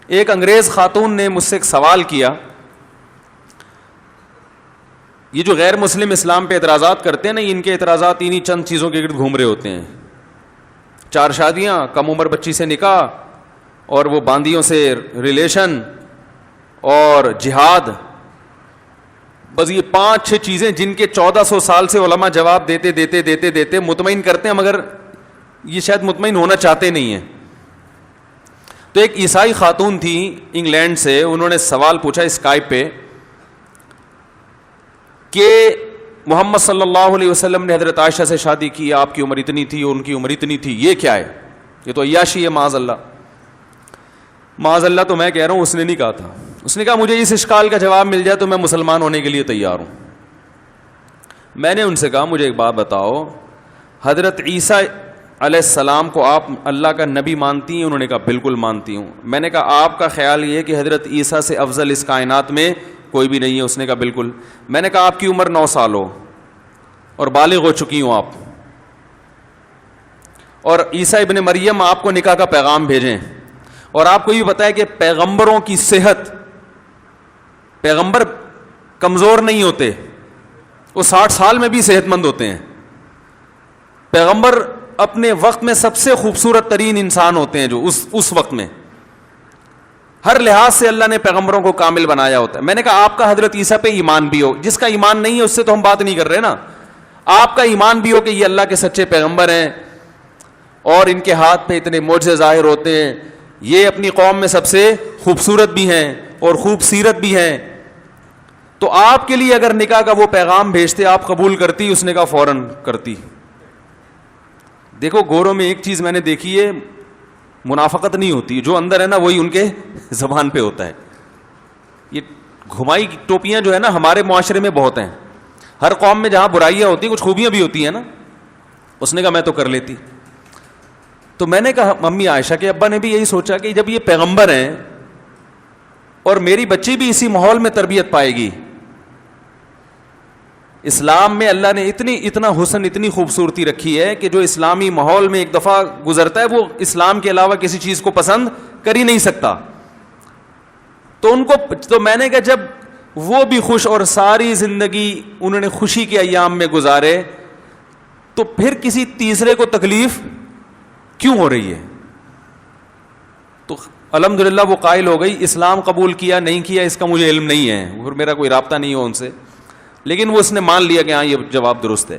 ایک انگریز خاتون نے مجھ سے ایک سوال کیا. یہ جو غیر مسلم اسلام پہ اعتراضات کرتے ہیں نا, ان کے اعتراضات انہی چند چیزوں کے گرد گھوم رہے ہوتے ہیں. 4 شادیاں, کم عمر بچی سے نکاح, اور وہ باندیوں سے ریلیشن, اور جہاد. بس یہ 5-6 چیزیں جن کے 1400 سال سے علماء جواب دیتے دیتے دیتے دیتے مطمئن کرتے ہیں, مگر یہ شاید مطمئن ہونا چاہتے نہیں ہیں. تو ایک عیسائی خاتون تھی انگلینڈ سے, انہوں نے سوال پوچھا اسکائپ پہ کہ محمد صلی اللہ علیہ وسلم نے حضرت عائشہ سے شادی کی, آپ کی عمر اتنی تھی, ان کی عمر اتنی تھی, یہ کیا ہے؟ یہ تو عیاشی ہے, معاذ اللہ. معاذ اللہ تو میں کہہ رہا ہوں, اس نے نہیں کہا تھا. اس نے کہا مجھے اس اشکال کا جواب مل جائے تو میں مسلمان ہونے کے لیے تیار ہوں. میں نے ان سے کہا مجھے ایک بات بتاؤ, حضرت عیسیٰ علیہ السلام کو آپ اللہ کا نبی مانتی ہیں؟ انہوں نے کہا بالکل مانتی ہوں. میں نے کہا آپ کا خیال یہ ہے کہ حضرت عیسیٰ سے افضل اس کائنات میں کوئی بھی نہیں ہے؟ اس نے کہا بالکل. میں نے کہا آپ کی عمر 9 سال ہو اور بالغ ہو چکی ہوں آپ, اور عیسیٰ ابن مریم آپ کو نکاح کا پیغام بھیجیں, اور آپ کو یہ بتایا کہ پیغمبروں کی صحت, پیغمبر کمزور نہیں ہوتے, وہ 60 سال میں بھی صحت مند ہوتے ہیں. پیغمبر اپنے وقت میں سب سے خوبصورت ترین انسان ہوتے ہیں جو اس وقت میں, ہر لحاظ سے اللہ نے پیغمبروں کو کامل بنایا ہوتا ہے. میں نے کہا آپ کا حضرت عیسیٰ پہ ایمان بھی ہو, جس کا ایمان نہیں ہے اس سے تو ہم بات نہیں کر رہے نا. آپ کا ایمان بھی ہو کہ یہ اللہ کے سچے پیغمبر ہیں اور ان کے ہاتھ پہ اتنے معجزے ظاہر ہوتے ہیں, یہ اپنی قوم میں سب سے خوبصورت بھی ہیں اور خوب سیرت بھی ہیں, تو آپ کے لیے اگر نکاح کا وہ پیغام بھیجتے آپ قبول کرتی؟ اس نے کہا فوراً کرتی. دیکھو گوروں میں ایک چیز میں نے دیکھی ہے, منافقت نہیں ہوتی, جو اندر ہے نا وہی ان کے زبان پہ ہوتا ہے. یہ گھمائی ٹوپیاں جو ہے نا ہمارے معاشرے میں بہت ہیں. ہر قوم میں جہاں برائیاں ہوتی ہیں کچھ خوبیاں بھی ہوتی ہیں نا. اس نے کہا میں تو کر لیتی. تو میں نے کہا ممی عائشہ کے ابا نے بھی یہی سوچا کہ جب یہ پیغمبر ہیں اور میری بچی بھی اسی ماحول میں تربیت پائے گی, اسلام میں اللہ نے اتنا حسن, اتنی خوبصورتی رکھی ہے کہ جو اسلامی ماحول میں ایک دفعہ گزرتا ہے وہ اسلام کے علاوہ کسی چیز کو پسند کر ہی نہیں سکتا. تو میں نے کہا جب وہ بھی خوش اور ساری زندگی انہوں نے خوشی کے ایام میں گزارے, تو پھر کسی تیسرے کو تکلیف کیوں ہو رہی ہے؟ تو الحمدللہ وہ قائل ہو گئی. اسلام قبول کیا نہیں کیا اس کا مجھے علم نہیں ہے, اور میرا کوئی رابطہ نہیں ہو ان سے, لیکن وہ اس نے مان لیا کہ ہاں یہ جواب درست ہے.